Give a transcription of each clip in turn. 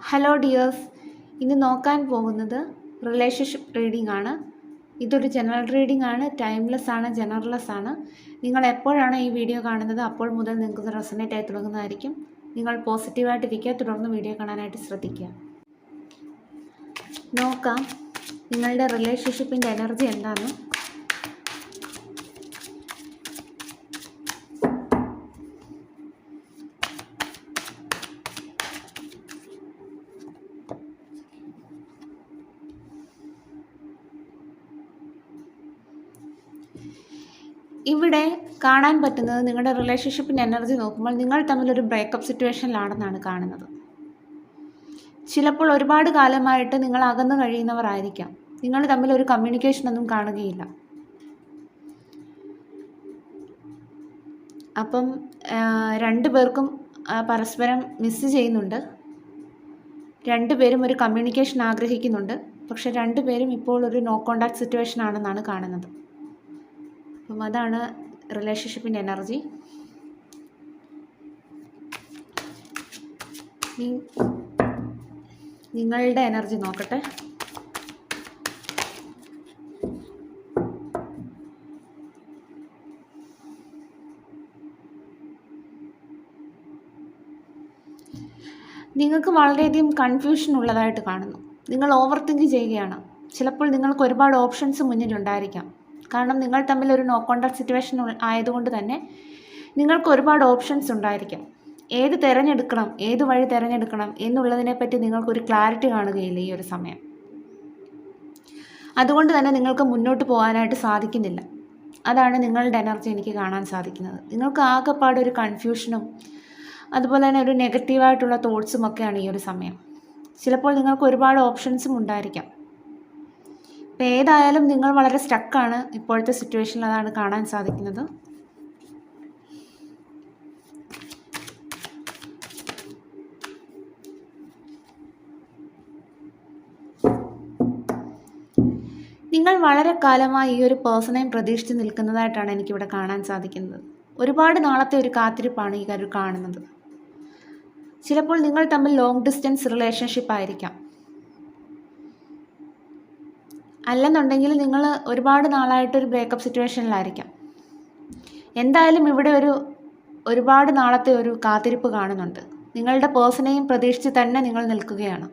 Hello dears, ഇന്ന് നോക്കാൻ പോകുന്നത് റിലേഷൻഷിപ്പ് റീഡിംഗ് ആണ്. ഇതൊരു ജനറൽ റീഡിംഗ് ആണ്, ടൈംലെസ് ആണ്, ജനറൽലെസ് ആണ്. നിങ്ങൾ എപ്പോഴാണ് ഈ വീഡിയോ കാണുന്നത് അപ്പോൾ മുതൽ നിങ്ങൾക്ക് റെസൊനേറ്റ് ആയി തുടങ്ങുന്നതായിരിക്കും. നിങ്ങൾ പോസിറ്റീവായിട്ടിരിക്കുക, തുടർന്ന് വീഡിയോ കാണാനായിട്ട് ശ്രദ്ധിക്കുക. നോക്കാം നിങ്ങളുടെ റിലേഷൻഷിപ്പിൻ്റെ എനർജി എന്താണെന്ന്. ഇവിടെ കാണാൻ പറ്റുന്നത് നിങ്ങളുടെ റിലേഷൻഷിപ്പിൻ്റെ എനർജി നോക്കുമ്പോൾ നിങ്ങൾ തമ്മിലൊരു ബ്രേക്കപ്പ് സിറ്റുവേഷനിലാണെന്നാണ് കാണുന്നത്. ചിലപ്പോൾ ഒരുപാട് കാലമായിട്ട് നിങ്ങൾ അകന്നു കഴിയുന്നവരായിരിക്കാം. നിങ്ങൾ തമ്മിലൊരു കമ്മ്യൂണിക്കേഷനൊന്നും കാണുകയില്ല. അപ്പം രണ്ടുപേർക്കും പരസ്പരം മിസ് ചെയ്യുന്നുണ്ട്. രണ്ടുപേരും ഒരു കമ്മ്യൂണിക്കേഷൻ ആഗ്രഹിക്കുന്നുണ്ട്. പക്ഷെ രണ്ടുപേരും ഇപ്പോൾ ഒരു നോ കോണ്ടാക്ട് സിറ്റുവേഷൻ ആണെന്നാണ് കാണുന്നത്. അപ്പം അതാണ് റിലേഷൻഷിപ്പിൻ്റെ എനർജി. നിങ്ങളുടെ എനർജി നോക്കട്ടെ. നിങ്ങൾക്ക് വളരെയധികം കൺഫ്യൂഷൻ ഉള്ളതായിട്ട് കാണുന്നു. നിങ്ങൾ ഓവർ തിങ്ക് ചെയ്യുകയാണ്. ചിലപ്പോൾ നിങ്ങൾക്ക് ഒരുപാട് ഓപ്ഷൻസ് മുന്നിലുണ്ടായിരിക്കാം. കാരണം നിങ്ങൾ തമ്മിൽ ഒരു നോ കോണ്ടാക്ട് സിറ്റുവേഷൻ ആയതുകൊണ്ട് തന്നെ നിങ്ങൾക്ക് ഒരുപാട് ഓപ്ഷൻസ് ഉണ്ടായിരിക്കാം. ഏത് തിരഞ്ഞെടുക്കണം, ഏത് വഴി തിരഞ്ഞെടുക്കണം എന്നുള്ളതിനെപ്പറ്റി നിങ്ങൾക്കൊരു ക്ലാരിറ്റി കാണുകയില്ല ഈ ഒരു സമയം. അതുകൊണ്ട് തന്നെ നിങ്ങൾക്ക് മുന്നോട്ട് പോകാനായിട്ട് സാധിക്കുന്നില്ല. അതാണ് നിങ്ങളുടെ എനർജി എനിക്ക് കാണാൻ സാധിക്കുന്നത്. നിങ്ങൾക്ക് ആകെപ്പാടൊരു കൺഫ്യൂഷനും അതുപോലെ തന്നെ ഒരു നെഗറ്റീവായിട്ടുള്ള തോട്ട്സും ഒക്കെയാണ് ഈ ഒരു സമയം. ചിലപ്പോൾ നിങ്ങൾക്ക് ഒരുപാട് ഓപ്ഷൻസും ഉണ്ടായിരിക്കാം. അപ്പോൾ ഏതായാലും നിങ്ങൾ വളരെ സ്റ്റക്കാണ് ഇപ്പോഴത്തെ സിറ്റുവേഷനിൽ, അതാണ് കാണാൻ സാധിക്കുന്നത്. നിങ്ങൾ വളരെ കാലമായി ഈ ഒരു പേഴ്സണെയും പ്രതീക്ഷിച്ച് നിൽക്കുന്നതായിട്ടാണ് എനിക്കിവിടെ കാണാൻ സാധിക്കുന്നത്. ഒരുപാട് നാളത്തെ ഒരു കാത്തിരിപ്പാണ് ഈ കാര്യം കാണുന്നത്. ചിലപ്പോൾ നിങ്ങൾ തമ്മിൽ ലോങ് ഡിസ്റ്റൻസ് റിലേഷൻഷിപ്പ് ആയിരിക്കാം. അല്ലെന്നുണ്ടെങ്കിൽ നിങ്ങൾ ഒരുപാട് നാളായിട്ടൊരു ബ്രേക്കപ്പ് സിറ്റുവേഷനിലായിരിക്കാം. എന്തായാലും ഇവിടെ ഒരുപാട് നാളത്തെ ഒരു കാത്തിരിപ്പ് കാണുന്നുണ്ട്. നിങ്ങളുടെ പേഴ്സണെയും പ്രതീക്ഷിച്ച് തന്നെ നിങ്ങൾ നിൽക്കുകയാണ്.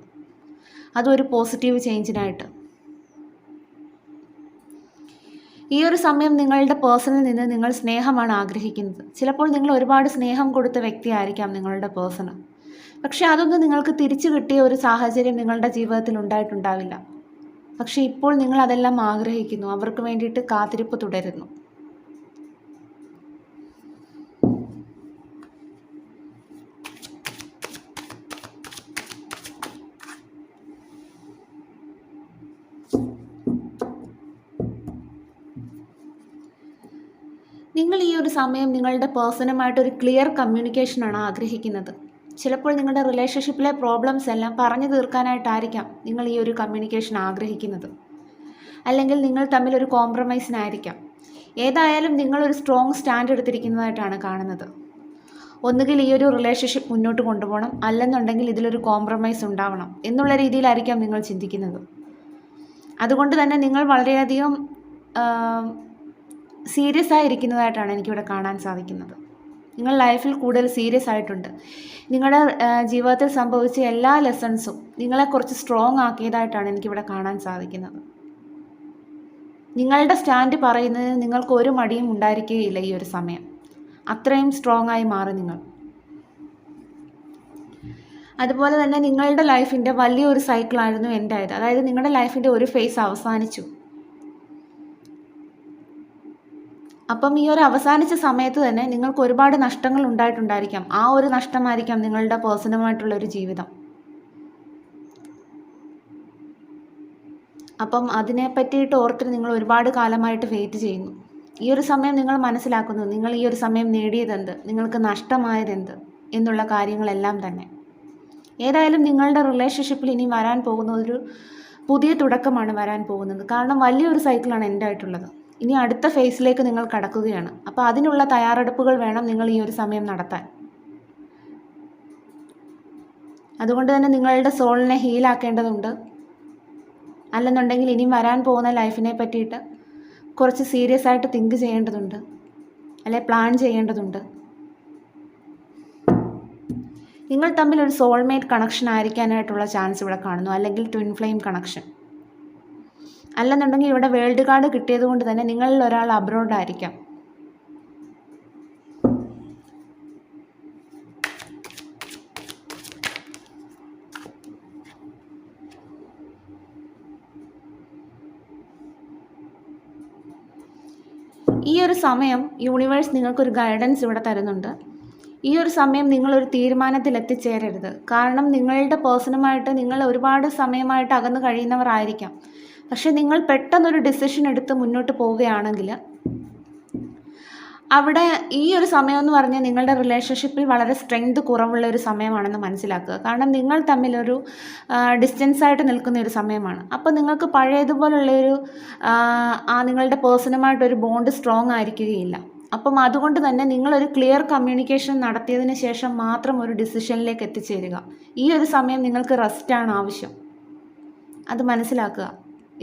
അതൊരു പോസിറ്റീവ് ചേഞ്ചിനായിട്ട്. ഈ ഒരു സമയം നിങ്ങളുടെ പേഴ്സണിൽ നിന്ന് നിങ്ങൾ സ്നേഹമാണ് ആഗ്രഹിക്കുന്നത്. ചിലപ്പോൾ നിങ്ങൾ ഒരുപാട് സ്നേഹം കൊടുത്ത വ്യക്തിയായിരിക്കാം നിങ്ങളുടെ പേഴ്സണ്. പക്ഷേ അതൊന്നും നിങ്ങൾക്ക് തിരിച്ചു കിട്ടിയ ഒരു സാഹചര്യം നിങ്ങളുടെ ജീവിതത്തിൽ ഉണ്ടായിട്ടുണ്ടാവില്ല. പക്ഷേ ഇപ്പോൾ നിങ്ങൾ അതെല്ലാം ആഗ്രഹിക്കുന്നു. അവർക്ക് വേണ്ടിയിട്ട് കാത്തിരിപ്പ് തുടരുന്നു. നിങ്ങൾ ഈ ഒരു സമയം നിങ്ങളുടെ പേഴ്സണുമായിട്ടൊരു ക്ലിയർ കമ്മ്യൂണിക്കേഷനാണ് ആഗ്രഹിക്കുന്നത്. ചിലപ്പോൾ നിങ്ങളുടെ റിലേഷൻഷിപ്പിലെ പ്രോബ്ലംസ് എല്ലാം പറഞ്ഞു തീർക്കാനായിട്ടായിരിക്കാം നിങ്ങൾ ഈ ഒരു കമ്മ്യൂണിക്കേഷൻ ആഗ്രഹിക്കുന്നത്. അല്ലെങ്കിൽ നിങ്ങൾ തമ്മിലൊരു കോംപ്രമൈസിനായിരിക്കാം. ഏതായാലും നിങ്ങളൊരു സ്ട്രോങ് സ്റ്റാൻഡ് എടുത്തിരിക്കുന്നതായിട്ടാണ് കാണുന്നത്. ഒന്നുകിൽ ഈ ഒരു റിലേഷൻഷിപ്പ് മുന്നോട്ട് കൊണ്ടുപോകണം, അല്ലെന്നുണ്ടെങ്കിൽ ഇതിലൊരു കോംപ്രമൈസ് ഉണ്ടാവണം എന്നുള്ള രീതിയിലായിരിക്കാം നിങ്ങൾ ചിന്തിക്കുന്നത്. അതുകൊണ്ട് തന്നെ നിങ്ങൾ വളരെയധികം സീരിയസ് ആയിരിക്കുന്നതായിട്ടാണ് എനിക്കിവിടെ കാണാൻ സാധിക്കുന്നത്. നിങ്ങൾ ലൈഫിൽ കൂടുതൽ സീരിയസ് ആയിട്ടുണ്ട്. നിങ്ങളുടെ ജീവിതത്തിൽ സംഭവിച്ച എല്ലാ ലെസൺസും നിങ്ങളെ കുറച്ച് സ്ട്രോങ് ആക്കിയതായിട്ടാണ് എനിക്കിവിടെ കാണാൻ സാധിക്കുന്നത്. നിങ്ങളുടെ സ്റ്റാൻഡ് പറയുന്നത് നിങ്ങൾക്ക് ഒരു മടിയും ഉണ്ടായിരിക്കുകയില്ല ഈ ഒരു സമയം. അത്രയും സ്ട്രോങ് ആയി മാറി നിങ്ങൾ. അതുപോലെ തന്നെ നിങ്ങളുടെ ലൈഫിൻ്റെ വലിയൊരു സൈക്കിളായിരുന്നു എൻ്റെ ആയത്. അതായത് നിങ്ങളുടെ ലൈഫിൻ്റെ ഒരു ഫേസ് അവസാനിച്ചു. അപ്പം ഈ ഒരു അവസാനിച്ച സമയത്ത് തന്നെ നിങ്ങൾക്ക് ഒരുപാട് നഷ്ടങ്ങൾ ഉണ്ടായിട്ടുണ്ടായിരിക്കാം. ആ ഒരു നഷ്ടമായിരിക്കാം നിങ്ങളുടെ പേഴ്സണുമായിട്ടുള്ളൊരു ജീവിതം. അപ്പം അതിനെ പറ്റിയിട്ട് ഓർത്തിട്ട് നിങ്ങൾ ഒരുപാട് കാലമായിട്ട് വെയിറ്റ് ചെയ്യുന്നു. ഈ ഒരു സമയം നിങ്ങൾ മനസ്സിലാക്കുന്നു നിങ്ങൾ ഈ ഒരു സമയം നേടിയതെന്ത്, നിങ്ങൾക്ക് നഷ്ടമായതെന്ത് എന്നുള്ള കാര്യങ്ങളെല്ലാം തന്നെ. ഏതായാലും നിങ്ങളുടെ റിലേഷൻഷിപ്പിൽ ഇനി വരാൻ പോകുന്ന ഒരു പുതിയ തുടക്കമാണ് വരാൻ പോകുന്നത്. കാരണം വലിയൊരു സൈക്കിളാണ് എൻ്റെ ആയിട്ടുള്ളത്. ഇനി അടുത്ത ഫേസിലേക്ക് നിങ്ങൾ കടക്കുകയാണ്. അപ്പോൾ അതിനുള്ള തയ്യാറെടുപ്പുകൾ വേണം നിങ്ങൾ ഈ ഒരു സമയം നടത്താൻ. അതുകൊണ്ട് തന്നെ നിങ്ങളുടെ സോളിനെ ഹീലാക്കേണ്ടതുണ്ട്. അല്ലെന്നുണ്ടെങ്കിൽ ഇനി വരാൻ പോകുന്ന ലൈഫിനെ പറ്റിയിട്ട് കുറച്ച് സീരിയസ് ആയിട്ട് തിങ്ക് ചെയ്യേണ്ടതുണ്ട്, അല്ലെ പ്ലാൻ ചെയ്യേണ്ടതുണ്ട്. നിങ്ങൾ തമ്മിൽ ഒരു സോൾമേറ്റ് കണക്ഷൻ ആയിരിക്കാനായിട്ടുള്ള ചാൻസ് ഇവിടെ കാണുന്നു, അല്ലെങ്കിൽ ട്വിൻ ഫ്ലെയിം കണക്ഷൻ. അല്ലെന്നുണ്ടെങ്കിൽ ഇവിടെ വേൾഡ് കാർഡ് കിട്ടിയത് കൊണ്ട് തന്നെ നിങ്ങളിൽ ഒരാൾ അബ്രോഡ് ആയിരിക്കാം. ഈ ഒരു സമയം യൂണിവേഴ്സ് നിങ്ങൾക്കൊരു ഗൈഡൻസ് ഇവിടെ തരുന്നുണ്ട്. ഈ ഒരു സമയം നിങ്ങളൊരു തീരുമാനത്തിൽ എത്തിച്ചേരരുത്. കാരണം നിങ്ങളുടെ പേഴ്സണുമായിട്ട് നിങ്ങൾ ഒരുപാട് സമയമായിട്ട് അകന്നു കഴിയുന്നവരായിരിക്കാം. പക്ഷെ നിങ്ങൾ പെട്ടെന്നൊരു ഡിസിഷൻ എടുത്ത് മുന്നോട്ട് പോവുകയാണെങ്കിൽ അവിടെ ഈ ഒരു സമയം എന്ന് പറഞ്ഞാൽ നിങ്ങളുടെ റിലേഷൻഷിപ്പിൽ വളരെ സ്ട്രെങ്ത് കുറവുള്ള ഒരു സമയമാണെന്ന് മനസ്സിലാക്കുക. കാരണം നിങ്ങൾ തമ്മിലൊരു ഡിസ്റ്റൻസായിട്ട് നിൽക്കുന്ന ഒരു സമയമാണ്. അപ്പോൾ നിങ്ങൾക്ക് പഴയതുപോലുള്ളൊരു നിങ്ങളുടെ പേഴ്സണുമായിട്ടൊരു ബോണ്ട് സ്ട്രോങ് ആയിരിക്കുകയില്ല. അപ്പം അതുകൊണ്ട് തന്നെ നിങ്ങളൊരു ക്ലിയർ കമ്മ്യൂണിക്കേഷൻ നടത്തിയതിന് ശേഷം മാത്രം ഒരു ഡിസിഷനിലേക്ക് എത്തിച്ചേരുക. ഈ ഒരു സമയം നിങ്ങൾക്ക് റെസ്റ്റാണ് ആവശ്യം, അത് മനസ്സിലാക്കുക.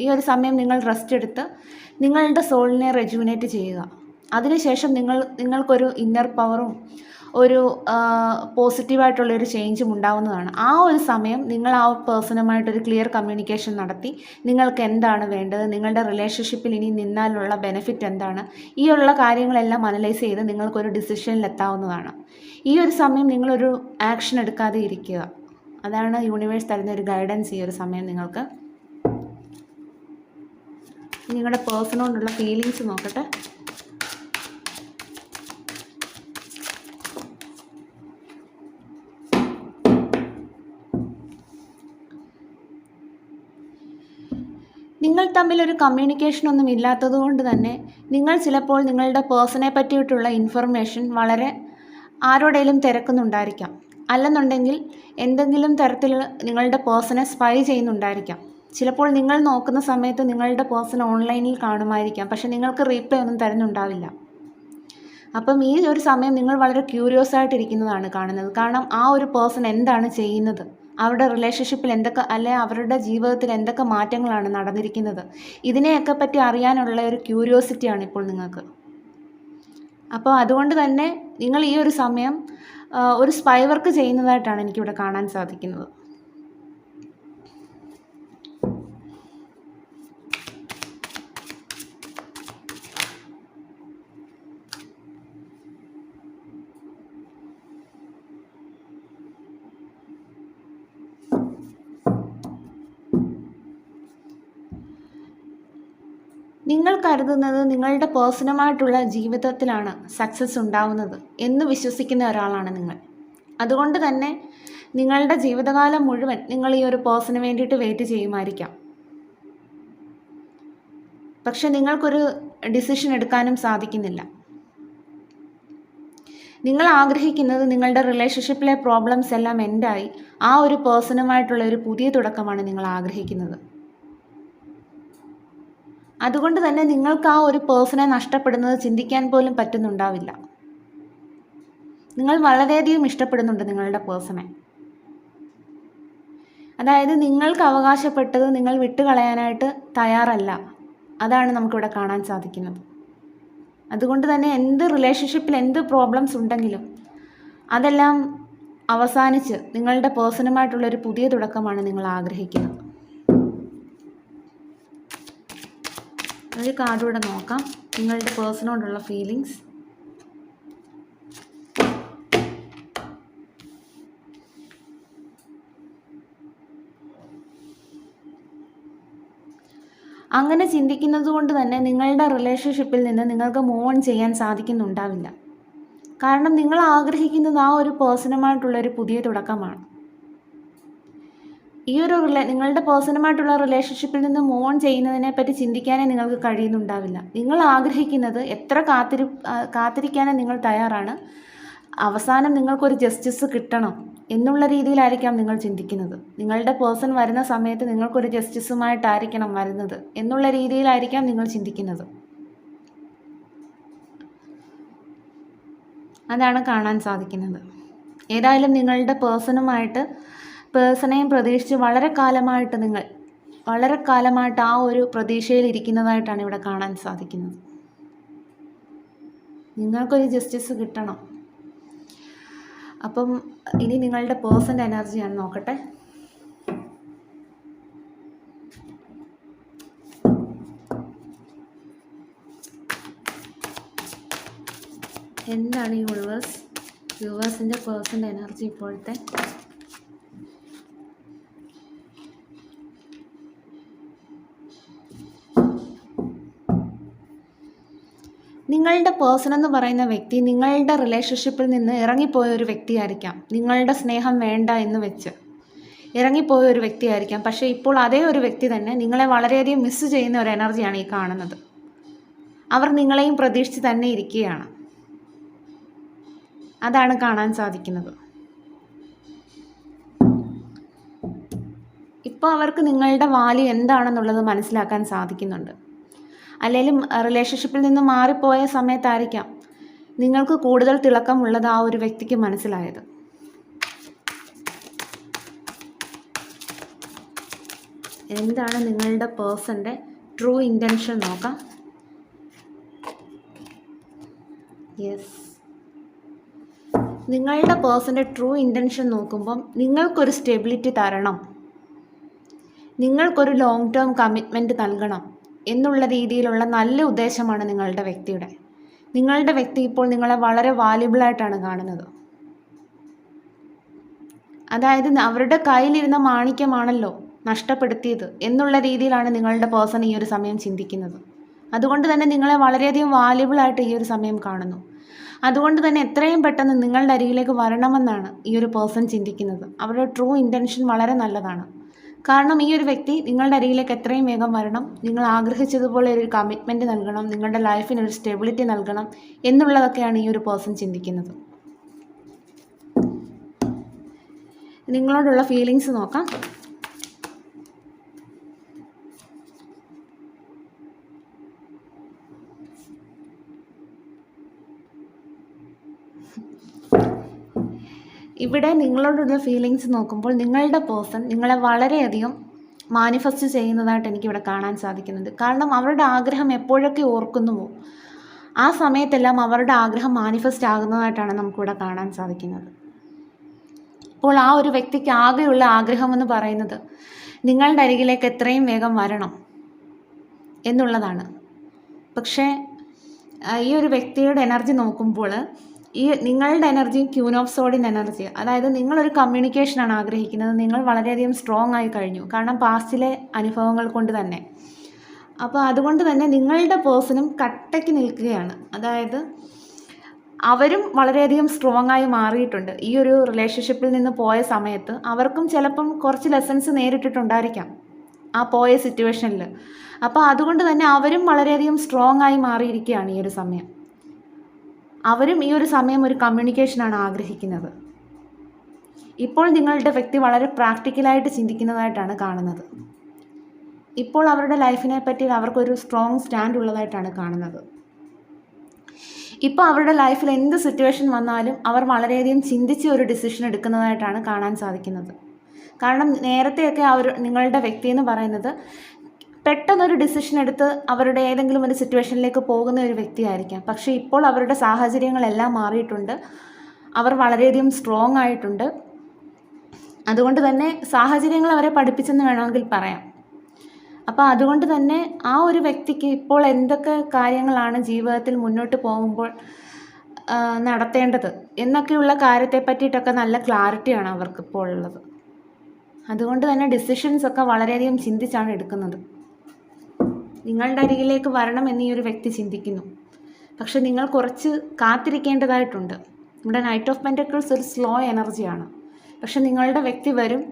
ഈ ഒരു സമയം നിങ്ങൾ റെസ്റ്റ് എടുത്ത് നിങ്ങളുടെ സോളിനെ റെജുവിനേറ്റ് ചെയ്യുക. അതിനുശേഷം നിങ്ങൾക്കൊരു ഇന്നർ പവറും ഒരു പോസിറ്റീവായിട്ടുള്ളൊരു ചേഞ്ചും ഉണ്ടാവുന്നതാണ്. ആ ഒരു സമയം നിങ്ങൾ ആ പേഴ്സണുമായിട്ടൊരു ക്ലിയർ കമ്മ്യൂണിക്കേഷൻ നടത്തി നിങ്ങൾക്ക് എന്താണ് വേണ്ടത്, നിങ്ങളുടെ റിലേഷൻഷിപ്പിൽ ഇനി നിന്നാലുള്ള ബെനിഫിറ്റ് എന്താണ്, ഈ ഉള്ള കാര്യങ്ങളെല്ലാം അനലൈസ് ചെയ്ത് നിങ്ങൾക്കൊരു ഡിസിഷനിലെത്താവുന്നതാണ്. ഈ ഒരു സമയം നിങ്ങളൊരു ആക്ഷൻ എടുക്കാതെ ഇരിക്കുക. അതാണ് യൂണിവേഴ്സ് തരുന്ന ഒരു ഗൈഡൻസ്. ഈ ഒരു സമയം നിങ്ങൾക്ക് നിങ്ങളുടെ പേഴ്സണോടുള്ള ഫീലിങ്സ് നോക്കട്ടെ. നിങ്ങൾ തമ്മിലൊരു കമ്മ്യൂണിക്കേഷൻ ഒന്നും ഇല്ലാത്തത് കൊണ്ട് തന്നെ നിങ്ങൾ ചിലപ്പോൾ നിങ്ങളുടെ പേഴ്സണെ പറ്റിയിട്ടുള്ള ഇൻഫർമേഷൻ വളരെ ആരോടെങ്കിലും തിരക്കുന്നുണ്ടായിരിക്കാം. അല്ലെന്നുണ്ടെങ്കിൽ എന്തെങ്കിലും തരത്തിൽ നിങ്ങളുടെ പേഴ്സണെ സ്പൈ ചെയ്യുന്നുണ്ടായിരിക്കാം. ചിലപ്പോൾ നിങ്ങൾ നോക്കുന്ന സമയത്ത് നിങ്ങളുടെ പേഴ്സൺ ഓൺലൈനിൽ കാണുമായിരിക്കാം, പക്ഷെ നിങ്ങൾക്ക് റീപ്ലൈ ഒന്നും തരുന്നുണ്ടാവില്ല. അപ്പം ഈ ഒരു സമയം നിങ്ങൾ വളരെ ക്യൂരിയസ് ആയിട്ടിരിക്കുന്നതാണ് കാണുന്നത്. കാരണം ആ ഒരു പേഴ്സൺ എന്താണ് ചെയ്യുന്നത്, അവരുടെ റിലേഷൻഷിപ്പിൽ എന്തൊക്കെ അവരുടെ ജീവിതത്തിൽ എന്തൊക്കെ മാറ്റങ്ങളാണ് നടന്നിരിക്കുന്നത്, ഇതിനെയൊക്കെ പറ്റി അറിയാനുള്ള ഒരു ക്യൂരിയോസിറ്റിയാണ് ഇപ്പോൾ നിങ്ങൾക്ക്. അപ്പോൾ അതുകൊണ്ട് തന്നെ നിങ്ങൾ ഈ ഒരു സമയം ഒരു സ്പൈ വർക്ക് ചെയ്യുന്നതായിട്ടാണ് എനിക്കിവിടെ കാണാൻ സാധിക്കുന്നത്. നിങ്ങൾ കരുതുന്നത് നിങ്ങളുടെ പേഴ്സണുമായിട്ടുള്ള ജീവിതത്തിലാണ് സക്സസ് ഉണ്ടാവുന്നത് എന്ന് വിശ്വസിക്കുന്ന ഒരാളാണ് നിങ്ങൾ. അതുകൊണ്ട് തന്നെ നിങ്ങളുടെ ജീവിതകാലം മുഴുവൻ നിങ്ങൾ ഈ ഒരു പേഴ്സണിന് വേണ്ടിയിട്ട് വെയിറ്റ് ചെയ്യുമായിരിക്കാം. പക്ഷെ നിങ്ങൾക്കൊരു ഡിസിഷൻ എടുക്കാനും സാധിക്കുന്നില്ല. നിങ്ങൾ ആഗ്രഹിക്കുന്നത് നിങ്ങളുടെ റിലേഷൻഷിപ്പിലെ പ്രോബ്ലംസ് എല്ലാം എൻഡായി ആ ഒരു പേഴ്സണുമായിട്ടുള്ള ഒരു പുതിയ തുടക്കമാണ് നിങ്ങൾ ആഗ്രഹിക്കുന്നത്. അതുകൊണ്ട് തന്നെ നിങ്ങൾക്ക് ആ ഒരു പേഴ്സണെ നഷ്ടപ്പെടുന്നത് ചിന്തിക്കാൻ പോലും പറ്റുന്നുണ്ടാവില്ല. നിങ്ങൾ വളരെയധികം ഇഷ്ടപ്പെടുന്നുണ്ട് നിങ്ങളുടെ പേഴ്സണെ. അതായത് നിങ്ങൾക്ക് അവകാശപ്പെട്ടത് നിങ്ങൾ വിട്ടുകളയാനായിട്ട് തയ്യാറല്ല. അതാണ് നമുക്കിവിടെ കാണാൻ സാധിക്കുന്നത്. അതുകൊണ്ട് തന്നെ എന്ത് റിലേഷൻഷിപ്പിൽ എന്ത് പ്രോബ്ലംസ് ഉണ്ടെങ്കിലും അതെല്ലാം അവസാനിച്ച് നിങ്ങളുടെ പേഴ്സണുമായിട്ടുള്ളൊരു പുതിയ തുടക്കമാണ് നിങ്ങൾ ആഗ്രഹിക്കുന്നത്. ഒരു കാർഡ് കൂടെ നോക്കാം. നിങ്ങളുടെ പേഴ്സണോടുള്ള ഫീലിങ്സ്. അങ്ങനെ ചിന്തിക്കുന്നത് കൊണ്ട് തന്നെ നിങ്ങളുടെ റിലേഷൻഷിപ്പിൽ നിന്ന് നിങ്ങൾക്ക് മൂവ് ഓൺ ചെയ്യാൻ സാധിക്കുന്നുണ്ടാവില്ല. കാരണം നിങ്ങൾ ആഗ്രഹിക്കുന്നത് ആ ഒരു പേഴ്സണുമായിട്ടുള്ളൊരു പുതിയ തുടക്കമാണ്. ഈ ഒരു നിങ്ങളുടെ പേഴ്സണുമായിട്ടുള്ള റിലേഷൻഷിപ്പിൽ നിന്ന് മൂവ് ഓൺ ചെയ്യുന്നതിനെ പറ്റി ചിന്തിക്കാനേ നിങ്ങൾക്ക് കഴിയുന്നുണ്ടാവില്ല. നിങ്ങൾ ആഗ്രഹിക്കുന്നത് എത്ര കാത്തിരിക്കാനേ നിങ്ങൾ തയ്യാറാണ്. അവസാനം നിങ്ങൾക്കൊരു ജസ്റ്റിസ് കിട്ടണം എന്നുള്ള രീതിയിലായിരിക്കാം നിങ്ങൾ ചിന്തിക്കുന്നത്. നിങ്ങളുടെ പേഴ്സൺ വരുന്ന സമയത്ത് നിങ്ങൾക്കൊരു ജസ്റ്റിസുമായിട്ടായിരിക്കണം വരുന്നത് എന്നുള്ള രീതിയിലായിരിക്കാം നിങ്ങൾ ചിന്തിക്കുന്നത്. അതാണ് കാണാൻ സാധിക്കുന്നത്. ഏതായാലും നിങ്ങളുടെ പേഴ്സണുമായിട്ട് പേഴ്സണെയും പ്രതീക്ഷിച്ച് വളരെ കാലമായിട്ട് ആ ഒരു പ്രതീക്ഷയിൽ ഇരിക്കുന്നതായിട്ടാണ് ഇവിടെ കാണാൻ സാധിക്കുന്നത്. നിങ്ങൾക്കൊരു ജസ്റ്റിസ് കിട്ടണം. അപ്പം ഇനി നിങ്ങളുടെ പേഴ്സൻ്റെ എനർജിയാണ് നോക്കട്ടെ. എന്താണ് യൂണിവേഴ്സിൻ്റെ പേഴ്സൻ്റെ എനർജി ഇപ്പോഴത്തെ? നിങ്ങളുടെ പേഴ്സൺ എന്ന് പറയുന്ന വ്യക്തി നിങ്ങളുടെ റിലേഷൻഷിപ്പിൽ നിന്ന് ഇറങ്ങിപ്പോയ ഒരു വ്യക്തിയായിരിക്കാം. നിങ്ങളുടെ സ്നേഹം വേണ്ട എന്ന് വെച്ച് ഇറങ്ങിപ്പോയ ഒരു വ്യക്തിയായിരിക്കാം. പക്ഷേ ഇപ്പോൾ അതേ ഒരു വ്യക്തി തന്നെ നിങ്ങളെ വളരെയധികം മിസ് ചെയ്യുന്ന ഒരു എനർജിയാണ് ഈ കാണുന്നത്. അവർ നിങ്ങളെയും പ്രതീക്ഷിച്ച് തന്നെ ഇരിക്കുകയാണ്. അതാണ് കാണാൻ സാധിക്കുന്നത്. ഇപ്പോൾ അവർക്ക് നിങ്ങളുടെ വാല്യൂ എന്താണെന്നുള്ളത് മനസ്സിലാക്കാൻ സാധിക്കുന്നുണ്ട്. അല്ലെങ്കിൽ റിലേഷൻഷിപ്പിൽ നിന്ന് മാറിപ്പോയ സമയത്തായിരിക്കാം നിങ്ങൾക്ക് കൂടുതൽ തിളക്കമുള്ളത് ആ ഒരു വ്യക്തിക്ക് മനസ്സിലായത്. എന്താണ് നിങ്ങളുടെ പേഴ്സൻ്റെ ട്രൂ ഇൻറ്റൻഷൻ നോക്കാം. യെസ്, നിങ്ങളുടെ പേഴ്സൻ്റെ ട്രൂ ഇൻറ്റൻഷൻ നോക്കുമ്പം നിങ്ങൾക്കൊരു സ്റ്റെബിലിറ്റി തരണം, നിങ്ങൾക്കൊരു ലോങ് ടേം കമ്മിറ്റ്മെൻറ്റ് നൽകണം എന്നുള്ള രീതിയിലുള്ള നല്ല ഉദ്ദേശമാണ് നിങ്ങളുടെ വ്യക്തിയുടെ. നിങ്ങളുടെ വ്യക്തി ഇപ്പോൾ നിങ്ങളെ വളരെ വാല്യുബിളായിട്ടാണ് കാണുന്നത്. അതായത് അവരുടെ കയ്യിലിരുന്ന മാണിക്യമാണല്ലോ നഷ്ടപ്പെടുത്തിയത് എന്നുള്ള രീതിയിലാണ് നിങ്ങളുടെ പേഴ്സൺ ഈ ഒരു സമയം ചിന്തിക്കുന്നത്. അതുകൊണ്ട് തന്നെ നിങ്ങളെ വളരെയധികം വാല്യുബിളായിട്ട് ഈ ഒരു സമയം കാണുന്നു. അതുകൊണ്ട് തന്നെ എത്രയും പെട്ടെന്ന് നിങ്ങളുടെ അരികിലേക്ക് വരണമെന്നാണ് ഈ ഒരു പേഴ്സൺ ചിന്തിക്കുന്നത്. അവരുടെ ട്രൂ ഇൻറ്റൻഷൻ വളരെ നല്ലതാണ്. കാരണം ഈ ഒരു വ്യക്തി നിങ്ങളുടെ അരികിലേക്ക് എത്രയും വേഗം വരണം, നിങ്ങൾ ആഗ്രഹിച്ചതുപോലെ ഒരു കമ്മിറ്റ്മെൻറ്റ് നൽകണം, നിങ്ങളുടെ ലൈഫിന് ഒരു സ്റ്റെബിലിറ്റി നൽകണം എന്നുള്ളതൊക്കെയാണ് ഈ ഒരു പേഴ്സൺ ചിന്തിക്കുന്നത്. നിങ്ങളോടുള്ള ഫീലിങ്സ് നോക്കാം. ഇവിടെ നിങ്ങളോടുള്ള ഫീലിങ്സ് നോക്കുമ്പോൾ നിങ്ങളുടെ പേഴ്സൺ നിങ്ങളെ വളരെയധികം മാനിഫെസ്റ്റ് ചെയ്യുന്നതായിട്ട് എനിക്കിവിടെ കാണാൻ സാധിക്കുന്നുണ്ട്. കാരണം അവരുടെ ആഗ്രഹം എപ്പോഴൊക്കെ ഓർക്കുന്നുവോ ആ സമയത്തെല്ലാം അവരുടെ ആഗ്രഹം മാനിഫെസ്റ്റ് ആകുന്നതായിട്ടാണ് നമുക്കിവിടെ കാണാൻ സാധിക്കുന്നത്. അപ്പോൾ ആ ഒരു വ്യക്തിക്ക് ആകെയുള്ള ആഗ്രഹമെന്ന് പറയുന്നത് നിങ്ങളുടെ അരികിലേക്ക് എത്രയും വേഗം വരണം എന്നുള്ളതാണ്. പക്ഷേ ഈ ഒരു വ്യക്തിയുടെ എനർജി നോക്കുമ്പോൾ ഈ നിങ്ങളുടെ എനർജിയും ക്യൂൻ ഓഫ് സോഡിൻ്റെ എനർജി, അതായത് നിങ്ങളൊരു കമ്മ്യൂണിക്കേഷനാണ് ആഗ്രഹിക്കുന്നത്. നിങ്ങൾ വളരെയധികം സ്ട്രോങ് ആയി കഴിഞ്ഞു, കാരണം പാസ്റ്റിലെ അനുഭവങ്ങൾ കൊണ്ട് തന്നെ. അപ്പോൾ അതുകൊണ്ട് തന്നെ നിങ്ങളുടെ പേഴ്സണും കട്ടയ്ക്ക് നിൽക്കുകയാണ്. അതായത് അവരും വളരെയധികം സ്ട്രോങ് ആയി മാറിയിട്ടുണ്ട്. ഈ ഒരു റിലേഷൻഷിപ്പിൽ നിന്ന് പോയ സമയത്ത് അവർക്കും ചിലപ്പം കുറച്ച് ലെസൺസ് നേരിട്ടിട്ടുണ്ടായിരിക്കാം ആ പോയ സിറ്റുവേഷനിൽ. അപ്പോൾ അതുകൊണ്ട് തന്നെ അവരും വളരെയധികം സ്ട്രോങ് ആയി മാറിയിരിക്കുകയാണ് ഈ ഒരു സമയം. അവരും ഈ ഒരു സമയം ഒരു കമ്മ്യൂണിക്കേഷനാണ് ആഗ്രഹിക്കുന്നത്. ഇപ്പോൾ നിങ്ങളുടെ വ്യക്തി വളരെ പ്രാക്ടിക്കലായിട്ട് ചിന്തിക്കുന്നതായിട്ടാണ് കാണുന്നത്. ഇപ്പോൾ അവരുടെ ലൈഫിനെ പറ്റി അവർക്കൊരു സ്ട്രോങ് സ്റ്റാൻഡ് ഉള്ളതായിട്ടാണ് കാണുന്നത്. ഇപ്പോൾ അവരുടെ ലൈഫിൽ എന്ത് സിറ്റുവേഷൻ വന്നാലും അവർ വളരെയധികം ചിന്തിച്ച് ഒരു ഡിസിഷൻ എടുക്കുന്നതായിട്ടാണ് കാണാൻ സാധിക്കുന്നത്. കാരണം നേരത്തെയൊക്കെ നിങ്ങളുടെ വ്യക്തി എന്ന് പറയുന്നത് പെട്ടെന്നൊരു ഡിസിഷൻ എടുത്ത് അവരുടെ ഏതെങ്കിലും ഒരു സിറ്റുവേഷനിലേക്ക് പോകുന്ന ഒരു വ്യക്തിയായിരിക്കാം. പക്ഷേ ഇപ്പോൾ അവരുടെ സാഹചര്യങ്ങളെല്ലാം മാറിയിട്ടുണ്ട്. അവർ വളരെയധികം സ്ട്രോങ് ആയിട്ടുണ്ട്. അതുകൊണ്ട് തന്നെ സാഹചര്യങ്ങൾ അവരെ പഠിപ്പിച്ചെന്ന് വേണമെങ്കിൽ പറയാം. അപ്പോൾ അതുകൊണ്ട് തന്നെ ആ ഒരു വ്യക്തിക്ക് ഇപ്പോൾ എന്തൊക്കെ കാര്യങ്ങളാണ് ജീവിതത്തിൽ മുന്നോട്ട് പോകുമ്പോൾ നടത്തേണ്ടത് എന്നൊക്കെയുള്ള കാര്യത്തെ പറ്റിയിട്ടൊക്കെ നല്ല ക്ലാരിറ്റിയാണ് അവർക്കിപ്പോൾ ഉള്ളത്. അതുകൊണ്ട് തന്നെ ഡിസിഷൻസൊക്കെ വളരെയധികം ചിന്തിച്ചാണ് എടുക്കുന്നത്. നിങ്ങളുടെ അരികിലേക്ക് വരണം എന്നീ ഒരു വ്യക്തി ചിന്തിക്കുന്നു. പക്ഷെ നിങ്ങൾ കുറച്ച് കാത്തിരിക്കേണ്ടതായിട്ടുണ്ട്. ഇവിടെ നൈറ്റ് ഓഫ് പെൻറ്റക്കിൾസ് ഒരു സ്ലോ എനർജിയാണ്. പക്ഷെ നിങ്ങളുടെ വ്യക്തി വരും,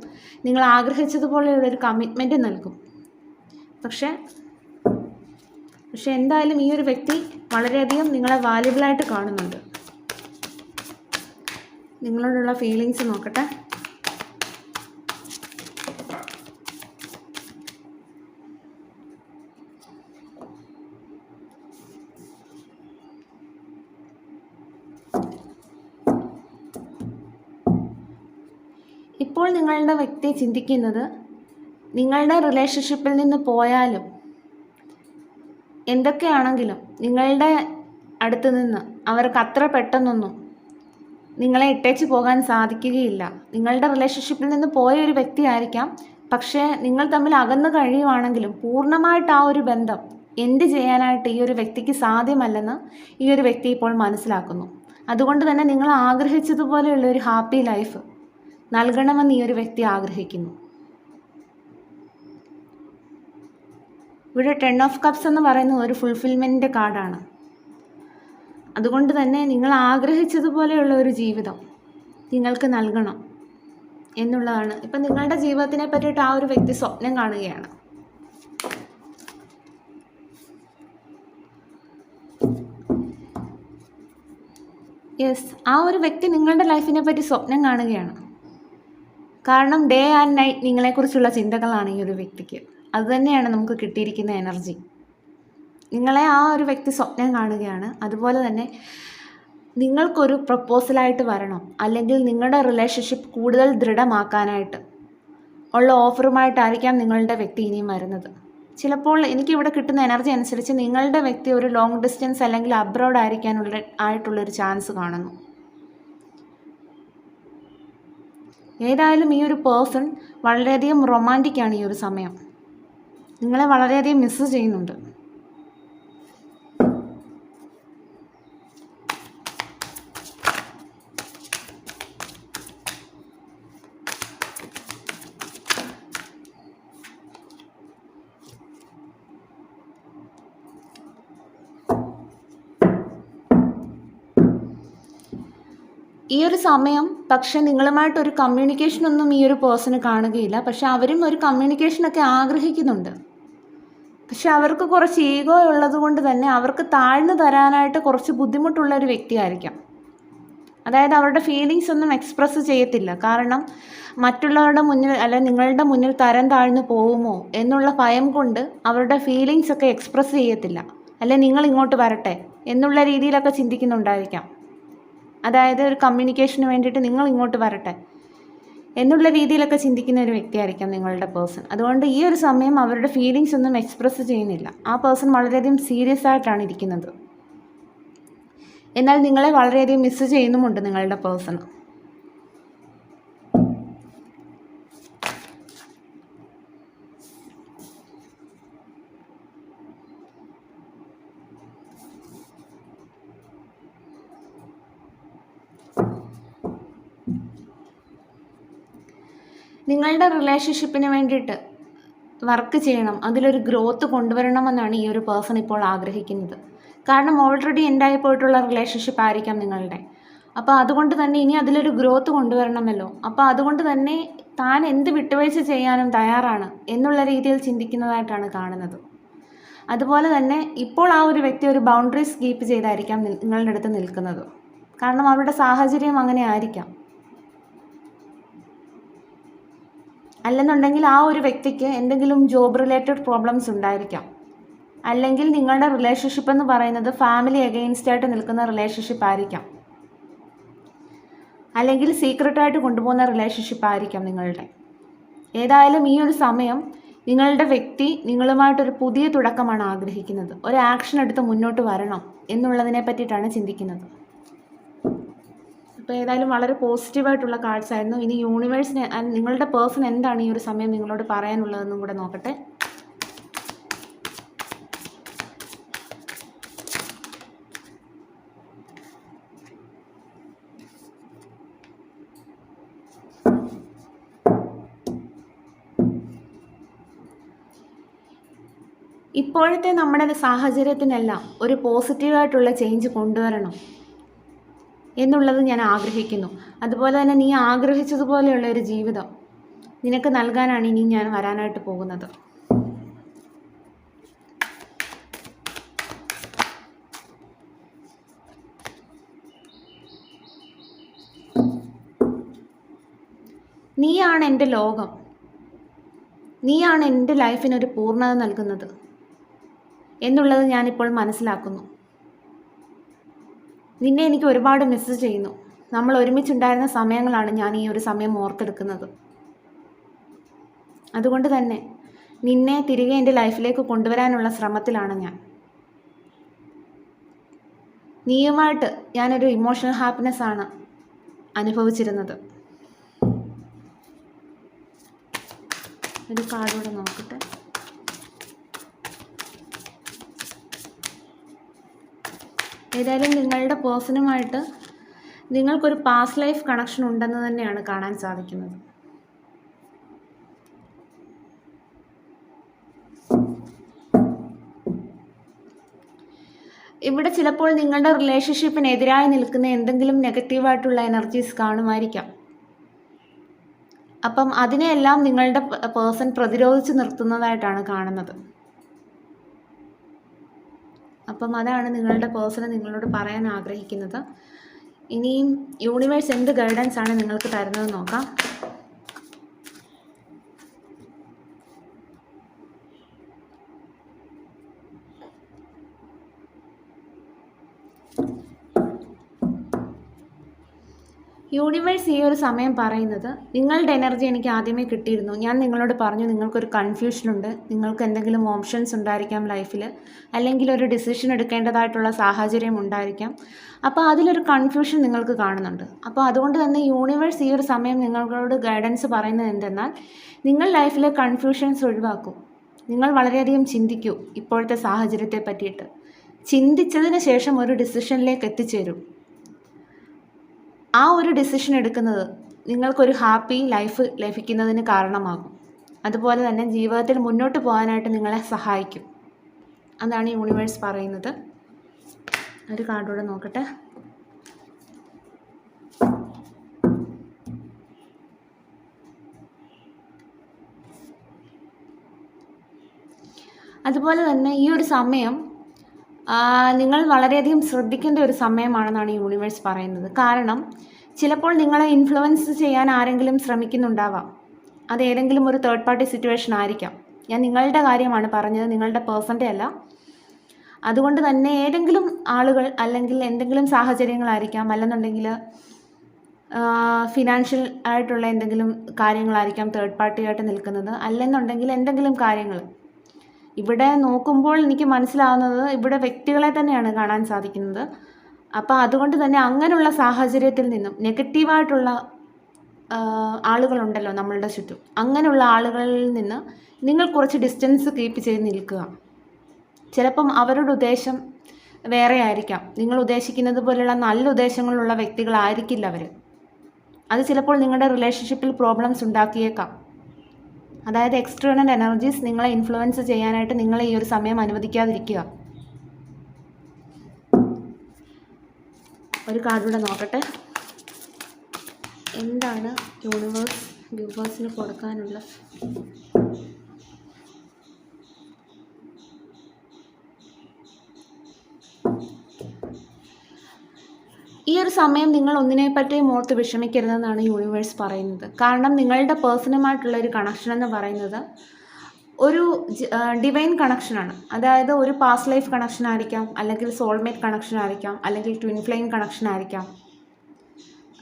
നിങ്ങൾ ആഗ്രഹിച്ചതുപോലെയുള്ളൊരു കമ്മിറ്റ്മെൻറ്റ് നൽകും. പക്ഷെ എന്തായാലും ഈ ഒരു വ്യക്തി വളരെയധികം നിങ്ങളെ വാല്യുബിളായിട്ട് കാണുന്നുണ്ട്. നിങ്ങളോടുള്ള ഫീലിങ്സ് നോക്കട്ടെ. ഇപ്പോൾ നിങ്ങളുടെ വ്യക്തി ചിന്തിക്കുന്നത്, നിങ്ങളുടെ റിലേഷൻഷിപ്പിൽ നിന്ന് പോയാലും എന്തൊക്കെയാണെങ്കിലും നിങ്ങളുടെ അടുത്ത് നിന്ന് അവർക്ക് അത്ര പെട്ടെന്നൊന്നും നിങ്ങളെ ഇട്ടേച്ച് പോകാൻ സാധിക്കുകയില്ല. നിങ്ങളുടെ റിലേഷൻഷിപ്പിൽ നിന്ന് പോയ ഒരു വ്യക്തിയായിരിക്കാം, പക്ഷേ നിങ്ങൾ തമ്മിൽ അകന്നു കഴിയുവാണെങ്കിലും പൂർണ്ണമായിട്ട് ആ ഒരു ബന്ധം എൻഡ് ചെയ്യാനായിട്ട് ഈ ഒരു വ്യക്തിക്ക് സാധ്യമല്ലെന്ന് ഈ ഒരു വ്യക്തി ഇപ്പോൾ മനസ്സിലാക്കുന്നു. അതുകൊണ്ട് തന്നെ നിങ്ങൾ ആഗ്രഹിച്ചതുപോലെയുള്ള ഒരു ഹാപ്പി ലൈഫ് നൽകണമെന്ന് ഈ ഒരു വ്യക്തി ആഗ്രഹിക്കുന്നു. ഇവിടെ 10 ഓഫ് കപ്സ് എന്ന് പറയുന്നത് ഒരു ഫുൾഫിൽമെൻറ്റിൻ്റെ കാർഡാണ്. അതുകൊണ്ട് തന്നെ നിങ്ങൾ ആഗ്രഹിച്ചതുപോലെയുള്ള ഒരു ജീവിതം നിങ്ങൾക്ക് നൽകണം എന്നുള്ളതാണ്. ഇപ്പം നിങ്ങളുടെ ജീവിതത്തിനെ പറ്റിയിട്ട് ആ ഒരു വ്യക്തി സ്വപ്നം കാണുകയാണ്. ആ ഒരു വ്യക്തി നിങ്ങളുടെ ലൈഫിനെ പറ്റി സ്വപ്നം കാണുകയാണ്. കാരണം ഡേ ആൻഡ് നൈറ്റ് നിങ്ങളെക്കുറിച്ചുള്ള ചിന്തകളാണ് ഈ ഒരു വ്യക്തിക്ക്. അതുതന്നെയാണ് നമുക്ക് കിട്ടിയിരിക്കുന്ന എനർജി. നിങ്ങളെ ആ ഒരു വ്യക്തി സ്വപ്നം കാണുകയാണ്. അതുപോലെ തന്നെ നിങ്ങൾക്കൊരു പ്രപ്പോസലായിട്ട് വരണം, അല്ലെങ്കിൽ നിങ്ങളുടെ റിലേഷൻഷിപ്പ് കൂടുതൽ ദൃഢമാക്കാനായിട്ട് ഉള്ള ഓഫറുമായിട്ടായിരിക്കാം നിങ്ങളുടെ വ്യക്തി ഇനിയും വരുന്നത്. ചിലപ്പോൾ എനിക്കിവിടെ കിട്ടുന്ന എനർജി അനുസരിച്ച് നിങ്ങളുടെ വ്യക്തി ഒരു ലോങ് ഡിസ്റ്റൻസ് അല്ലെങ്കിൽ അബ്രോഡ് ആയിട്ടുള്ളൊരു ചാൻസ് കാണുന്നു. ഏതായാലും ഈ ഒരു പേഴ്സൺ വളരെയധികം റൊമാൻറ്റിക്കാണ് ഈ ഒരു സമയം. നിങ്ങളെ വളരെയധികം മിസ് ചെയ്യുന്നുണ്ട്. ഈ ഒരു സമയം പക്ഷെ നിങ്ങളുമായിട്ടൊരു കമ്മ്യൂണിക്കേഷനൊന്നും ഈ ഒരു പേഴ്സണ് കാണുകയില്ല. പക്ഷെ അവരും ഒരു കമ്മ്യൂണിക്കേഷനൊക്കെ ആഗ്രഹിക്കുന്നുണ്ട്. പക്ഷെ അവർക്ക് കുറച്ച് ഈഗോ ഉള്ളത് കൊണ്ട് തന്നെ അവർക്ക് താഴ്ന്നു തരാനായിട്ട് കുറച്ച് ബുദ്ധിമുട്ടുള്ള ഒരു വ്യക്തിയായിരിക്കാം. അതായത് അവരുടെ ഫീലിങ്സ് ഒന്നും എക്സ്പ്രസ് ചെയ്യത്തില്ല. കാരണം മറ്റുള്ളവരുടെ മുന്നിൽ അല്ല നിങ്ങളുടെ മുന്നിൽ തരം താഴ്ന്നു പോകുമോ എന്നുള്ള ഭയം കൊണ്ട് അവരുടെ ഫീലിങ്സ് ഒക്കെ എക്സ്പ്രസ് ചെയ്യത്തില്ല. അല്ലെ നിങ്ങൾ ഇങ്ങോട്ട് വരട്ടെ എന്നുള്ള രീതിയിലൊക്കെ ചിന്തിക്കുന്നുണ്ടായിരിക്കാം. അതായത് ഒരു കമ്മ്യൂണിക്കേഷന് വേണ്ടിയിട്ട് നിങ്ങൾ ഇങ്ങോട്ട് വരട്ടെ എന്നുള്ള രീതിയിലൊക്കെ ചിന്തിക്കുന്ന ഒരു വ്യക്തിയായിരിക്കാം നിങ്ങളുടെ പേഴ്സൺ. അതുകൊണ്ട് ഈ ഒരു സമയം അവരുടെ ഫീലിങ്സ് ഒന്നും എക്സ്പ്രസ് ചെയ്യുന്നില്ല. ആ പേഴ്സൺ വളരെയധികം സീരിയസ് ആയിട്ടാണ് ഇരിക്കുന്നത്. എന്നാൽ നിങ്ങളെ വളരെയധികം മിസ് ചെയ്യുന്നുമുണ്ട് നിങ്ങളുടെ പേഴ്സൺ. നിങ്ങളുടെ റിലേഷൻഷിപ്പിന് വേണ്ടിയിട്ട് വർക്ക് ചെയ്യണം, അതിലൊരു ഗ്രോത്ത് കൊണ്ടുവരണമെന്നാണ് ഈ ഒരു പേഴ്സൺ ഇപ്പോൾ ആഗ്രഹിക്കുന്നത്. കാരണം ഓൾറെഡി എൻഡായി പോയിട്ടുള്ള റിലേഷൻഷിപ്പ് ആയിരിക്കാം നിങ്ങളുടെ. അപ്പോൾ അതുകൊണ്ട് തന്നെ ഇനി അതിലൊരു ഗ്രോത്ത് കൊണ്ടുവരണമല്ലോ. അപ്പോൾ അതുകൊണ്ട് തന്നെ താൻ എന്ത് വിട്ടുവീഴ്ച ചെയ്യാനും തയ്യാറാണ് എന്നുള്ള രീതിയിൽ ചിന്തിക്കുന്നതായിട്ടാണ് കാണുന്നത്. അതുപോലെ തന്നെ ഇപ്പോൾ ആ ഒരു വ്യക്തി ഒരു ബൗണ്ടറീസ് കീപ്പ് ചെയ്തായിരിക്കാം നിങ്ങളുടെ അടുത്ത് നിൽക്കുന്നത്. കാരണം അവരുടെ സാഹചര്യം അങ്ങനെ ആയിരിക്കാം. അല്ലെന്നുണ്ടെങ്കിൽ ആ ഒരു വ്യക്തിക്ക് എന്തെങ്കിലും ജോബ് റിലേറ്റഡ് പ്രോബ്ലംസ് ഉണ്ടായിരിക്കാം. അല്ലെങ്കിൽ നിങ്ങളുടെ റിലേഷൻഷിപ്പ് എന്ന് പറയുന്നത് ഫാമിലി അഗെയിൻസ്റ്റ് ആയിട്ട് നിൽക്കുന്ന റിലേഷൻഷിപ്പ് ആയിരിക്കാം. അല്ലെങ്കിൽ സീക്രട്ടായിട്ട് കൊണ്ടുപോകുന്ന റിലേഷൻഷിപ്പ് ആയിരിക്കാം നിങ്ങളുടെ. ഏതായാലും ഈ ഒരു സമയം നിങ്ങളുടെ വ്യക്തി നിങ്ങളുമായിട്ടൊരു പുതിയ തുടക്കമാണ് ആഗ്രഹിക്കുന്നത്. ഒരു ആക്ഷൻ എടുത്ത് മുന്നോട്ട് വരണം എന്നുള്ളതിനെ പറ്റിയിട്ടാണ് ചിന്തിക്കുന്നത്. അപ്പോൾ ഏതായാലും വളരെ പോസിറ്റീവായിട്ടുള്ള കാർഡ്സ് ആയിരുന്നു. ഇനി യൂണിവേഴ്സിന് നിങ്ങളുടെ പേഴ്സൺ എന്താണ് ഈ ഒരു സമയം നിങ്ങളോട് പറയാനുള്ളതെന്നും കൂടെ നോക്കട്ടെ. ഇപ്പോഴത്തെ നമ്മുടെ സാഹചര്യത്തിനെല്ലാം ഒരു പോസിറ്റീവായിട്ടുള്ള ചേഞ്ച് കൊണ്ടുവരണം എന്നുള്ളത് ഞാൻ ആഗ്രഹിക്കുന്നു. അതുപോലെ തന്നെ നീ ആഗ്രഹിച്ചതുപോലെയുള്ള ഒരു ജീവിതം നിനക്ക് നൽകാനാണ് ഇനി ഞാൻ വരാനായിട്ട് പോകുന്നത്. നീയാണ് എൻ്റെ ലോകം, നീയാണ് എൻ്റെ ലൈഫിനൊരു പൂർണ്ണത നൽകുന്നത് എന്നുള്ളത് ഞാനിപ്പോൾ മനസ്സിലാക്കുന്നു. നിന്നെ എനിക്ക് ഒരുപാട് മിസ് ചെയ്യുന്നു. നമ്മൾ ഒരുമിച്ചുണ്ടായിരുന്ന സമയങ്ങളാണ് ഞാൻ ഈ ഒരു സമയം ഓർത്തെടുക്കുന്നത്. അതുകൊണ്ട് തന്നെ നിന്നെ തിരികെ എൻ്റെ ലൈഫിലേക്ക് കൊണ്ടുവരാനുള്ള ശ്രമത്തിലാണ് ഞാൻ. നീയുമായിട്ട് ഞാനൊരു ഇമോഷണൽ ഹാപ്പിനെസ് ആണ് അനുഭവിച്ചിരുന്നത്. ഒരു കാർഡൂടെ നോക്കട്ടെ. ഏതായാലും നിങ്ങളുടെ പേഴ്സണുമായിട്ട് നിങ്ങൾക്കൊരു പാസ്റ്റ് ലൈഫ് കണക്ഷൻ ഉണ്ടെന്ന് തന്നെയാണ് കാണാൻ സാധിക്കുന്നത്. ഇവിടെ ചിലപ്പോൾ നിങ്ങളുടെ റിലേഷൻഷിപ്പിനെതിരായി നിൽക്കുന്ന എന്തെങ്കിലും നെഗറ്റീവായിട്ടുള്ള എനർജീസ് കാണുമായിരിക്കാം. അപ്പം അതിനെയെല്ലാം നിങ്ങളുടെ പേഴ്സൺ പ്രതിരോധിച്ച് നിർത്തുന്നതായിട്ടാണ് കാണുന്നത്. അപ്പം അതാണ് നിങ്ങളുടെ പേഴ്സൺ നിങ്ങളോട് പറയാൻ ആഗ്രഹിക്കുന്നത്. ഇനിയും യൂണിവേഴ്സ് എന്ത് ഗൈഡൻസ് ആണ് നിങ്ങൾക്ക് തരുന്നത് നോക്കാം. യൂണിവേഴ്സ് ഈ ഒരു സമയം പറയുന്നത്, നിങ്ങളുടെ എനർജി എനിക്ക് ആദ്യമേ കിട്ടിയിരുന്നു. ഞാൻ നിങ്ങളോട് പറഞ്ഞു നിങ്ങൾക്കൊരു കൺഫ്യൂഷനുണ്ട്, നിങ്ങൾക്ക് എന്തെങ്കിലും ഓപ്ഷൻസ് ഉണ്ടായിരിക്കാം ലൈഫിൽ, അല്ലെങ്കിൽ ഒരു ഡിസിഷൻ എടുക്കേണ്ടതായിട്ടുള്ള സാഹചര്യം ഉണ്ടായിരിക്കാം. അപ്പോൾ അതിലൊരു കൺഫ്യൂഷൻ നിങ്ങൾക്ക് കാണുന്നുണ്ട്. അപ്പോൾ അതുകൊണ്ട് തന്നെ യൂണിവേഴ്സ് ഈ ഒരു സമയം നിങ്ങളോട് ഗൈഡൻസ് പറയുന്നത് എന്തെന്നാൽ, നിങ്ങൾ ലൈഫിലെ കൺഫ്യൂഷൻസ് ഒഴിവാക്കൂ. നിങ്ങൾ വളരെയധികം ചിന്തിക്കൂ ഇപ്പോഴത്തെ സാഹചര്യത്തെ പറ്റിയിട്ട്. ചിന്തിച്ചതിന് ശേഷം ഒരു ഡിസിഷനിലേക്ക് എത്തിച്ചേരൂ. ആ ഒരു ഡിസിഷൻ എടുക്കുന്നത് നിങ്ങൾക്കൊരു ഹാപ്പി ലൈഫ് ലഭിക്കുന്നതിന് കാരണമാകും. അതുപോലെ തന്നെ ജീവിതത്തിൽ മുന്നോട്ട് പോകാനായിട്ട് നിങ്ങളെ സഹായിക്കും. അതാണ് യൂണിവേഴ്സ് പറയുന്നത്. ഒരു കാർഡൂടെ നോക്കട്ടെ. അതുപോലെ തന്നെ ഈ ഒരു സമയം നിങ്ങൾ വളരെയധികം ശ്രദ്ധിക്കേണ്ട ഒരു സമയമാണെന്നാണ് യൂണിവേഴ്സ് പറയുന്നത്. കാരണം ചിലപ്പോൾ നിങ്ങളെ ഇൻഫ്ലുവൻസ് ചെയ്യാൻ ആരെങ്കിലും ശ്രമിക്കുന്നുണ്ടാവാം. അത് ഏതെങ്കിലും ഒരു തേർഡ് പാർട്ടി സിറ്റുവേഷൻ ആയിരിക്കാം. ഞാൻ നിങ്ങളുടെ കാര്യമാണ് പറഞ്ഞത്, നിങ്ങളുടെ പേഴ്സൻ്റെ അല്ല. അതുകൊണ്ട് തന്നെ ഏതെങ്കിലും ആളുകൾ അല്ലെങ്കിൽ എന്തെങ്കിലും സാഹചര്യങ്ങളായിരിക്കാം, അല്ലെന്നുണ്ടെങ്കിൽ ഫിനാൻഷ്യൽ ആയിട്ടുള്ള എന്തെങ്കിലും കാര്യങ്ങളായിരിക്കാം തേർഡ് പാർട്ടിയായിട്ട് നിൽക്കുന്നത്, അല്ലെന്നുണ്ടെങ്കിൽ എന്തെങ്കിലും കാര്യങ്ങൾ. ഇവിടെ നോക്കുമ്പോൾ എനിക്ക് മനസ്സിലാവുന്നത് ഇവിടെ വ്യക്തികളെ തന്നെയാണ് കാണാൻ സാധിക്കുന്നത്. അപ്പോൾ അതുകൊണ്ട് തന്നെ അങ്ങനെയുള്ള സാഹചര്യത്തിൽ നിന്നും നെഗറ്റീവായിട്ടുള്ള ആളുകളുണ്ടല്ലോ നമ്മളുടെ ചുറ്റും, അങ്ങനെയുള്ള ആളുകളിൽ നിന്ന് നിങ്ങൾ കുറച്ച് ഡിസ്റ്റൻസ് കീപ്പ് ചെയ്ത് നിൽക്കുക. ചിലപ്പം അവരുടെ ഉദ്ദേശം വേറെ ആയിരിക്കാം. നിങ്ങൾ ഉദ്ദേശിക്കുന്നത് പോലെയുള്ള നല്ല ഉദ്ദേശങ്ങളുള്ള വ്യക്തികളായിരിക്കില്ല അവർ. അത് ചിലപ്പോൾ നിങ്ങളുടെ റിലേഷൻഷിപ്പിൽ പ്രോബ്ലംസ് ഉണ്ടാക്കിയേക്കാം. അതായത് എക്സ്റ്റേണൽ എനർജീസ് നിങ്ങളെ ഇൻഫ്ലുവൻസ് ചെയ്യാനായിട്ട് നിങ്ങളെ ഈ ഒരു സമയം അനുവദിക്കാതിരിക്കുക. ഒരു കാർഡൂടെ നോക്കട്ടെ. എന്താണ് യൂണിവേഴ്സ് വ്യൂവേഴ്സിന് കൊടുക്കാനുള്ള ഈ ഒരു സമയം നിങ്ങൾ ഒന്നിനെപ്പറ്റിയും ഓർത്ത് വിഷമിക്കരുതെന്നാണ് യൂണിവേഴ്സ് പറയുന്നത്. കാരണം നിങ്ങളുടെ പേഴ്സണുമായിട്ടുള്ള ഒരു കണക്ഷൻ എന്ന് പറയുന്നത് ഒരു ഡിവൈൻ കണക്ഷനാണ്. അതായത് ഒരു പാസ്റ്റ് ലൈഫ് കണക്ഷൻ ആയിരിക്കാം, അല്ലെങ്കിൽ സോൾമേറ്റ് കണക്ഷൻ ആയിരിക്കാം, അല്ലെങ്കിൽ ട്വിൻ ഫ്ലെയിം കണക്ഷൻ ആയിരിക്കാം.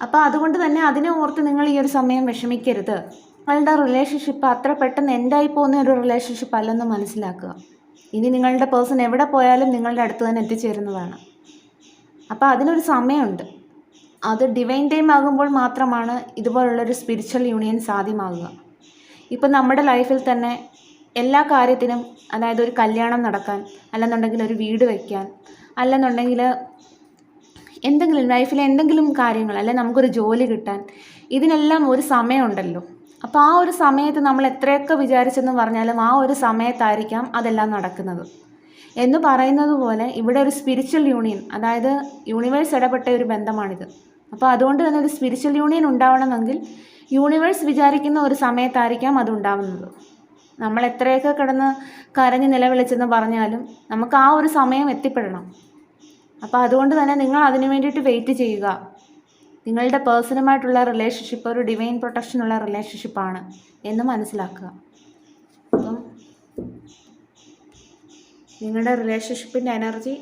അപ്പോൾ അതുകൊണ്ട് തന്നെ അതിനെ ഓർത്ത് നിങ്ങൾ ഈ ഒരു സമയം വിഷമിക്കരുത്. നിങ്ങളുടെ റിലേഷൻഷിപ്പ് അത്ര പെട്ടെന്ന് എൻഡായി പോകുന്ന ഒരു റിലേഷൻഷിപ്പ് അല്ലെന്ന് മനസ്സിലാക്കുക. ഇനി നിങ്ങളുടെ പേഴ്സൺ എവിടെ പോയാലും നിങ്ങളുടെ അടുത്ത് തന്നെ എത്തിച്ചേരുന്നതാണ്. അപ്പോൾ അതിനൊരു സമയമുണ്ട്. അത് ഡിവൈൻ ടൈം ആകുമ്പോൾ മാത്രമാണ് ഇതുപോലുള്ളൊരു സ്പിരിച്വൽ യൂണിയൻ സാധ്യമാകുക. ഇപ്പം നമ്മുടെ ലൈഫിൽ തന്നെ എല്ലാ കാര്യത്തിനും, അതായത് ഒരു കല്യാണം നടക്കാൻ, അല്ലെന്നുണ്ടെങ്കിൽ ഒരു വീട് വയ്ക്കാൻ, അല്ലെന്നുണ്ടെങ്കിൽ എന്തെങ്കിലും ലൈഫിലെ എന്തെങ്കിലും കാര്യങ്ങൾ, അല്ലെങ്കിൽ നമുക്കൊരു ജോലി കിട്ടാൻ, ഇതിനെല്ലാം ഒരു സമയമുണ്ടല്ലോ. അപ്പോൾ ആ ഒരു സമയത്ത് നമ്മൾ എത്രയൊക്കെ വിചാരിച്ചെന്ന് പറഞ്ഞാലും ആ ഒരു സമയത്തായിരിക്കാം അതെല്ലാം നടക്കുന്നത്. എന്ന് പറയുന്നത് പോലെ ഇവിടെ ഒരു സ്പിരിച്വൽ യൂണിയൻ, അതായത് യൂണിവേഴ്സ് ഇടപെട്ട ഒരു ബന്ധമാണിത്. അപ്പോൾ അതുകൊണ്ട് തന്നെ ഒരു സ്പിരിച്വൽ യൂണിയൻ ഉണ്ടാവണമെങ്കിൽ യൂണിവേഴ്സ് വിചാരിക്കുന്ന ഒരു സമയത്തായിരിക്കാം അതുണ്ടാവുന്നത്. നമ്മൾ എത്രയൊക്കെ കിടന്ന് കരഞ്ഞ് നിലവിളിച്ചെന്ന് പറഞ്ഞാലും നമുക്ക് ആ ഒരു സമയം എത്തിപ്പെടണം. അപ്പോൾ അതുകൊണ്ട് തന്നെ നിങ്ങൾ അതിനു വേണ്ടിയിട്ട് വെയിറ്റ് ചെയ്യുക. നിങ്ങളുടെ പേഴ്സണുമായിട്ടുള്ള റിലേഷൻഷിപ്പ് ഒരു ഡിവൈൻ പ്രൊട്ടക്ഷനുള്ള റിലേഷൻഷിപ്പാണ് എന്ന് മനസ്സിലാക്കുക. അപ്പം നിങ്ങളുടെ റിലേഷൻഷിപ്പിൻ്റെ എനർജി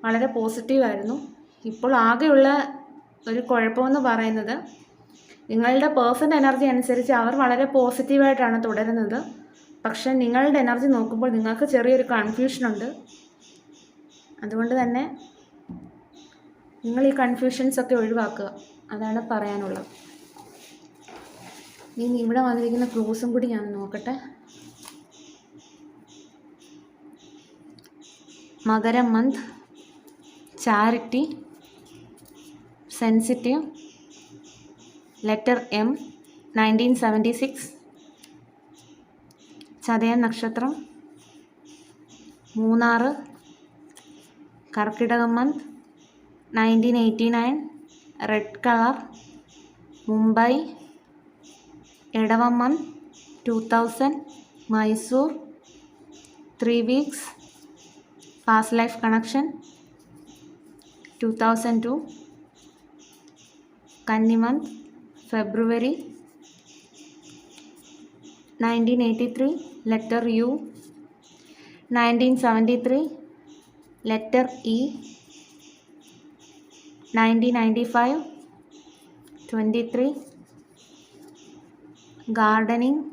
വളരെ പോസിറ്റീവായിരുന്നു. ഇപ്പോൾ ആകെയുള്ള ഒരു കുഴപ്പമെന്ന് പറയുന്നത് നിങ്ങളുടെ പേഴ്സൻ്റെ എനർജി അനുസരിച്ച് അവർ വളരെ പോസിറ്റീവായിട്ടാണ് തുടരുന്നത്. പക്ഷെ നിങ്ങളുടെ എനർജി നോക്കുമ്പോൾ നിങ്ങൾക്ക് ചെറിയൊരു കൺഫ്യൂഷനുണ്ട്. അതുകൊണ്ട് തന്നെ നിങ്ങൾ ഈ കൺഫ്യൂഷൻസൊക്കെ ഒഴിവാക്കുക, അതാണ് പറയാനുള്ളത്. ഇനി ഇവിടെ വന്നിരിക്കുന്ന ക്ലൂസും കൂടി ഞാൻ നോക്കട്ടെ. മകരം month, charity, sensitive, letter M, 1976, ചതയം നക്ഷത്രം, മൂന്നാറ്, കർക്കിടകം മന്ത്, 1989, റെഡ് കളർ, മുംബൈ, ഇടവം month, 2000, Mysore, 3 weeks, past life connection, 2002, കന്നി മന്ത്, ഫെബ്രുവരി, 1983, letter U, 1973, letter E, 1995, 23, gardening,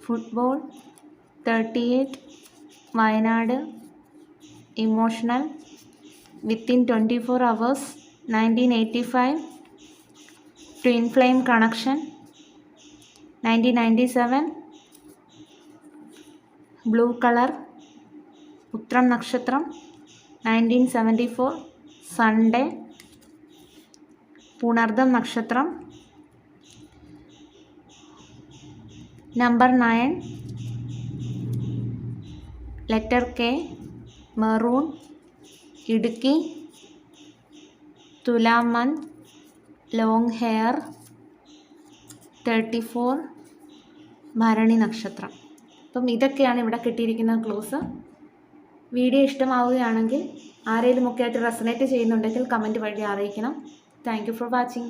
football, 38, Wayanad, emotional, within 24 hours, 1985, twin flame connection, 1997, blue colour, ഉത്രം നക്ഷത്രം, 1974, സൺഡേ, പുണർദം നക്ഷത്രം, number 9, letter K, maroon, Idukki, തുലാം മന്ത്, ലോങ് ഹെയർ, 34, ഭരണി നക്ഷത്രം. അപ്പം ഇതൊക്കെയാണ് ഇവിടെ കിട്ടിയിരിക്കുന്ന ക്ലൂസ്. വീഡിയോ ഇഷ്ടമാവുകയാണെങ്കിൽ ആരെങ്കിലുമൊക്കെ ആയിട്ട് റെസനേറ്റ് ചെയ്യുന്നുണ്ടെങ്കിൽ കമൻറ്റ് വഴി അറിയിക്കണം. Thank you for watching.